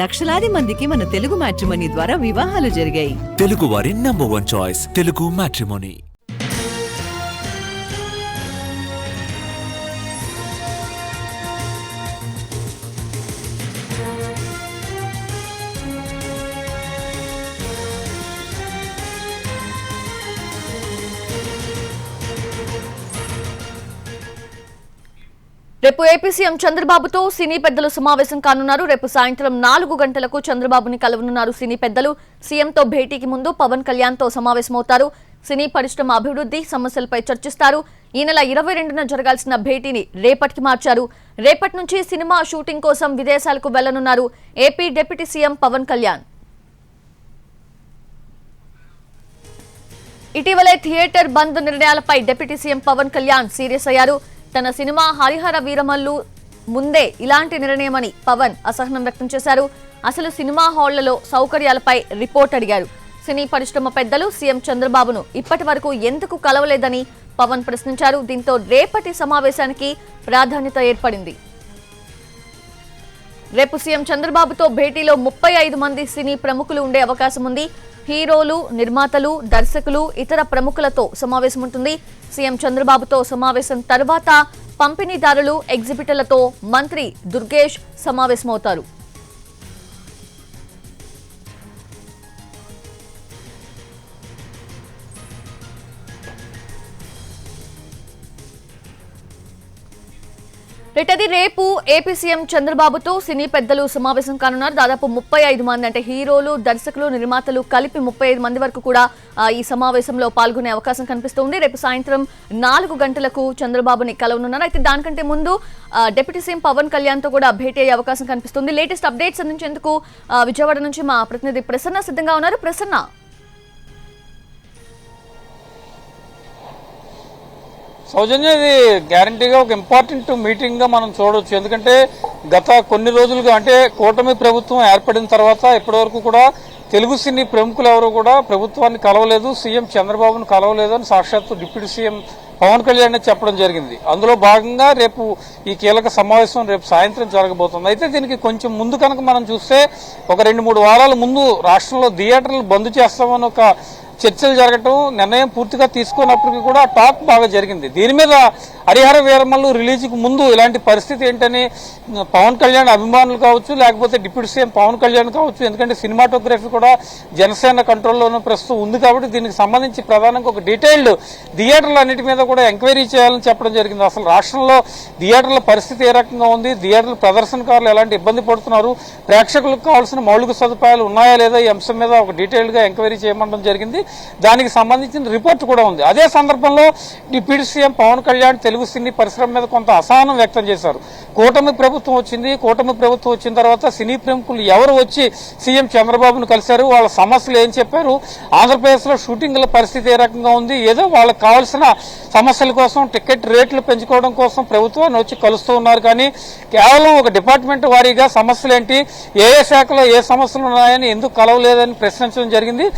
లక్షలాది మందికి మన తెలుగు మ్యాట్రిమోనీ ద్వారా వివాహాలు జరిగాయి. తెలుగు వారి నంబర్ 1 చాయిస్ తెలుగు మ్యాట్రిమోనీ. రేపు ఏపీ సీఎం చంద్రబాబుతో సినీ పెద్దలు సమావేశం కానున్నారు. రేపు సాయంత్రం 4 గంటలకు చంద్రబాబుని కలవనున్నారు సినీ పెద్దలు. సీఎంతో భేటీకి ముందు పవన్ కళ్యాణ్ తో సమావేశమవుతారు. సినీ పరిశ్రమ అభివృద్ధి సమస్యలపై చర్చిస్తారు. ఈ నెల 22న జరగాల్సిన భేటీని రేపటికి మార్చారు. రేపటి నుంచి సినిమా షూటింగ్ కోసం విదేశాలకు వెళ్లనున్నారు AP deputy CM Pavan Kalyan. ఇటీవలే థియేటర్ బంద్ నిర్ణయాలపై deputy CM Pavan Kalyan serious అయ్యారు. తన సినిమా హరిహర వీరమల్లు ముందే ఇలాంటి నిర్ణయమని పవన్ అసహనం వ్యక్తం చేశారు. అసలు సినిమా హాళ్లలో సౌకర్యాలపై రిపోర్ట్ అడిగారు. సినీ పరిశ్రమ పెద్దలు సీఎం చంద్రబాబును ఇప్పటి వరకు ఎందుకు కలవలేదని పవన్ ప్రశ్నించారు. దీంతో రేపటి సమావేశానికి ప్రాధాన్యత ఏర్పడింది. రేపు సీఎం చంద్రబాబుతో భేటీలో 35 మంది సినీ ప్రముఖులు ఉండే అవకాశం ఉంది. హీరోలు, నిర్మాతలు, దర్శకులు, ఇతర ప్రముఖులతో సమావేశం ఉంటుంది. సీఎం చంద్రబాబుతో సమావేశం తర్వాత పంపిణీదారులు, ఎగ్జిబిటర్లతో మంత్రి దుర్గేష్ సమావేశమవుతారు. రేపు ఏపీ సీఎం చంద్రబాబుతో సినీ పెద్దలు సమావేశం కానున్నారు. దాదాపు 35 మంది అంటే హీరోలు, దర్శకులు, నిర్మాతలు కలిపి 35 మంది వరకు కూడా ఈ సమావేశంలో పాల్గొనే అవకాశం కనిపిస్తుంది. రేపు సాయంత్రం 4 గంటలకు చంద్రబాబుని కలవనున్నారు. అయితే దానికంటే ముందు డిప్యూటీ సీఎం పవన్ కళ్యాణ్ తో కూడా భేటీ అయ్యే అవకాశం కనిపిస్తుంది. లేటెస్ట్ అప్డేట్స్ అందించేందుకు విజయవాడ నుంచి మా ప్రతినిధి ప్రసన్న సిద్ధంగా ఉన్నారు. ప్రసన్న, సౌజన్య, ఇది గ్యారంటీగా ఒక ఇంపార్టెంట్ మీటింగ్ గా మనం చూడవచ్చు. ఎందుకంటే గత కొన్ని రోజులుగా అంటే కూటమి ప్రభుత్వం ఏర్పడిన తర్వాత ఇప్పటివరకు కూడా తెలుగు సినీ ప్రముఖులు ఎవరు కూడా ప్రభుత్వాన్ని కలవలేదు, సీఎం చంద్రబాబును కలవలేదు అని సాక్షాత్తు డిప్యూటీ సీఎం పవన్ కళ్యాణ్ చెప్పడం జరిగింది. అందులో భాగంగా రేపు ఈ కీలక సమావేశం రేపు సాయంత్రం జరగబోతుంది. అయితే దీనికి కొంచెం ముందు కనుక మనం చూస్తే ఒక 2-3 వారాల ముందు రాష్ట్రంలో థియేటర్లు బంద్ చేస్తామని ఒక చర్చలు జరగటం, నిర్ణయం పూర్తిగా తీసుకున్నప్పటికీ కూడా టాక్ బాగా జరిగింది. దీని మీద హరిహర వీరమల్లు రిలీజ్కి ముందు ఇలాంటి పరిస్థితి ఏంటని పవన్ కళ్యాణ్ అభిమానులు కావచ్చు, లేకపోతే డిప్యూటీ సీఎం పవన్ కళ్యాణ్ కావచ్చు, ఎందుకంటే సినిమాటోగ్రఫీ కూడా జనసేన కంట్రోల్లోనే ప్రస్తుతం ఉంది కాబట్టి దీనికి సంబంధించి ప్రధానంగా ఒక డీటెయిల్డ్ థియేటర్లు అన్నిటి మీద కూడా ఎంక్వైరీ చేయాలని చెప్పడం జరిగింది. అసలు రాష్ట్రంలో థియేటర్ల పరిస్థితి ఏ రకంగా ఉంది, థియేటర్ల ప్రదర్శనకారులు ఎలాంటి ఇబ్బంది పడుతున్నారు, ప్రేక్షకులకు కావాల్సిన మౌలిక సదుపాయాలు ఉన్నాయా లేదా, ఈ అంశం మీద ఒక డీటెయిల్డ్గా ఎంక్వైరీ చేయమండం జరిగింది. దానికి సంబంధించిన రిపోర్ట్ కూడా ఉంది. అదే సందర్భంలో డిప్యూటీ సీఎం పవన్ కళ్యాణ్ తెలుగు సినీ పరిశ్రమ మీద కొంత అసహనం వ్యక్తం చేశారు. కూటమి ప్రభుత్వం వచ్చింది, కూటమి ప్రభుత్వం వచ్చిన తర్వాత సినీ ప్రముఖులు ఎవరు వచ్చి సీఎం చంద్రబాబును కలిశారు, వాళ్ళ సమస్యలు ఏం చెప్పారు, ఆంధ్రప్రదేశ్లో షూటింగ్ల పరిస్థితి ఏ రకంగా ఉంది, ఏదో వాళ్ళకి కావాల్సిన సమస్యల కోసం టికెట్ రేట్లు పెంచుకోవడం కోసం ప్రభుత్వాన్ని వచ్చి కలుస్తూ ఉన్నారు. కానీ కేవలం ఒక డిపార్ట్మెంట్ వారీగా సమస్యలు ఏంటి, ఏ శాఖలో ఏ సమస్యలు ఉన్నాయని ఎందుకు కలవలేదని ప్రశ్నించడం జరిగింది.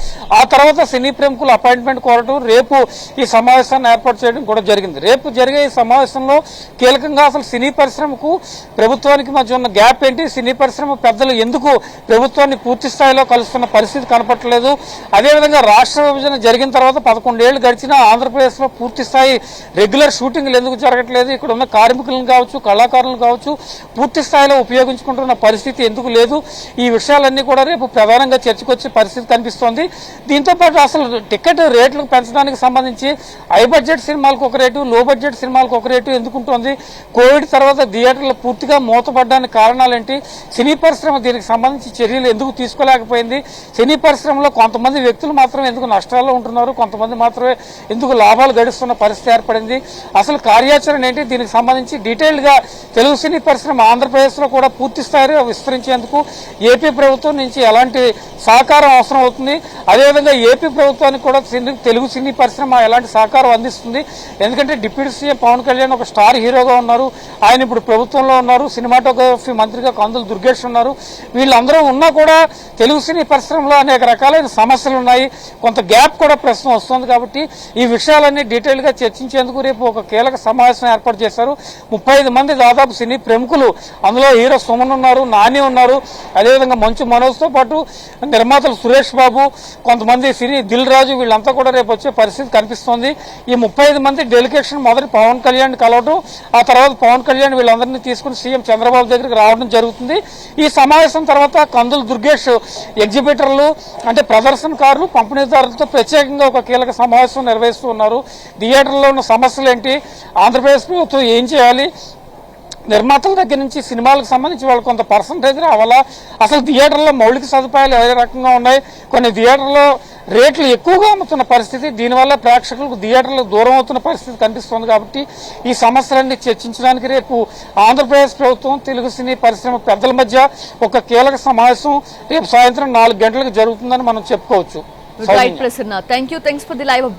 ఆ తర్వాత సినీ ప్రముఖులు అపాయింట్మెంట్ కోరడం, రేపు ఈ సమావేశాన్ని ఏర్పాటు చేయడం కూడా జరిగింది. రేపు జరిగే ఈ సమావేశంలో కీలకంగా అసలు సినీ పరిశ్రమకు ప్రభుత్వానికి మధ్య ఉన్న గ్యాప్ ఏంటి, సినీ పరిశ్రమ పెద్దలు ఎందుకు ప్రభుత్వాన్ని పూర్తి స్థాయిలో కలుస్తున్న పరిస్థితి కనపట్టలేదు, అదేవిధంగా రాష్ట్ర విభజన జరిగిన తర్వాత 11 ఏళ్లు గడిచినా ఆంధ్రప్రదేశ్లో పూర్తి స్థాయి రెగ్యులర్ షూటింగ్లు ఎందుకు జరగట్లేదు, ఇక్కడ ఉన్న కార్మికులను కావచ్చు, కళాకారులను కావచ్చు పూర్తి స్థాయిలో ఉపయోగించుకుంటున్న పరిస్థితి ఎందుకు లేదు, ఈ విషయాలన్నీ కూడా రేపు ప్రధానంగా చర్చకొచ్చే పరిస్థితి కనిపిస్తోంది. దీంతో పాటు అసలు టికెట్ రేట్లు పెంచడానికి సంబంధించి హై బడ్జెట్ సినిమాలకు ఒక రేటు, లో బడ్జెట్ సినిమాలకు ఒక రేటు ఎందుకుంటోంది, కోవిడ్ తర్వాత థియేటర్లు పూర్తిగా మూతపడ్డానికి కారణాలేంటి, సినీ పరిశ్రమ దీనికి సంబంధించి చర్యలు ఎందుకు తీసుకోలేకపోయింది, సినీ పరిశ్రమలో కొంతమంది వ్యక్తులు మాత్రం ఎందుకు నష్టాల్లో ఉంటున్నారు, కొంతమంది మాత్రమే ఎందుకు లాభాలు గడిస్తున్న పరిస్థితి ఏర్పడింది, అసలు కార్యాచరణ ఏంటి, దీనికి సంబంధించి డీటెయిల్డ్ గా తెలుగు సినీ పరిశ్రమ ఆంధ్రప్రదేశ్లో కూడా పూర్తి స్థాయిలో విస్తరించేందుకు ఏపీ ప్రభుత్వం నుంచి ఎలాంటి సహకారం అవసరం అవుతుంది, అదేవిధంగా ఏపీ ప్రభుత్వానికి కూడా తెలుగు సినీ పరిశ్రమ ఎలాంటి సహకారం అందిస్తుంది. ఎందుకంటే డిప్యూటీ సీఎం పవన్ కళ్యాణ్ ఒక స్టార్ హీరోగా ఉన్నారు, ఆయన ఇప్పుడు ప్రభుత్వంలో ఉన్నారు, సినిమాటోగ్రఫీ మంత్రిగా కందులు దుర్గేష్ ఉన్నారు. వీళ్ళందరూ ఉన్నా కూడా తెలుగు సినీ పరిశ్రమలో అనేక రకాలైన సమస్యలు ఉన్నాయి, కొంత గ్యాప్ కూడా ప్రశ్న వస్తుంది. కాబట్టి ఈ విషయాలన్నీ డీటెయిల్ గా చర్చించేందుకు రేపు ఒక కీలక సమావేశం ఏర్పాటు చేశారు. 35 మంది దాదాపు సినీ ప్రముఖులు, అందులో హీరో సుమన్ ఉన్నారు, నాని ఉన్నారు, అదేవిధంగా మంచు మనోజ్ తో పాటు నిర్మాతలు సురేష్ బాబు, కొంతమంది సినీ దిల్ రాజు, వీళ్ళంతా కూడా రేపు వచ్చే పరిస్థితి కనిపిస్తోంది. ఈ 35 మంది డెలిగేషన్ మొదటి పవన్ కళ్యాణ్ కలవడం, ఆ తర్వాత పవన్ కళ్యాణ్ వీళ్ళందరినీ తీసుకుని సీఎం చంద్రబాబు దగ్గరికి రావడం జరుగుతుంది. ఈ సమావేశం తర్వాత కందులు దుర్గేష్ ఎగ్జిబిటర్లు అంటే ప్రదర్శనకారులు, పంపిణీదారులతో ప్రత్యేకంగా ఒక కీలక సమావేశం నిర్వహిస్తూ ఉన్నారు. థియేటర్లో ఉన్న సమస్యలు ఏంటి, ఆంధ్రప్రదేశ్ ప్రభుత్వం ఏం చేయాలి, నిర్మాతల దగ్గర నుంచి సినిమాలకు సంబంధించి వాళ్ళు కొంత పర్సంటేజ్ రావాలా, అసలు థియేటర్లో మౌలిక సదుపాయాలు ఏ రకంగా ఉన్నాయి, కొన్ని థియేటర్లో రేట్లు ఎక్కువగా అమ్ముతున్న పరిస్థితి, దీనివల్ల ప్రేక్షకులకు థియేటర్లకు దూరం అవుతున్న పరిస్థితి కనిపిస్తోంది. కాబట్టి ఈ సమస్యలన్నీ చర్చించడానికి రేపు ఆంధ్రప్రదేశ్ ప్రభుత్వం తెలుగు సినీ పరిశ్రమ పెద్దల మధ్య ఒక కీలక సమావేశం రేపు సాయంత్రం 4 గంటలకు జరుగుతుందని మనం చెప్పుకోవచ్చు. Right Prasanna, thanks for the live update.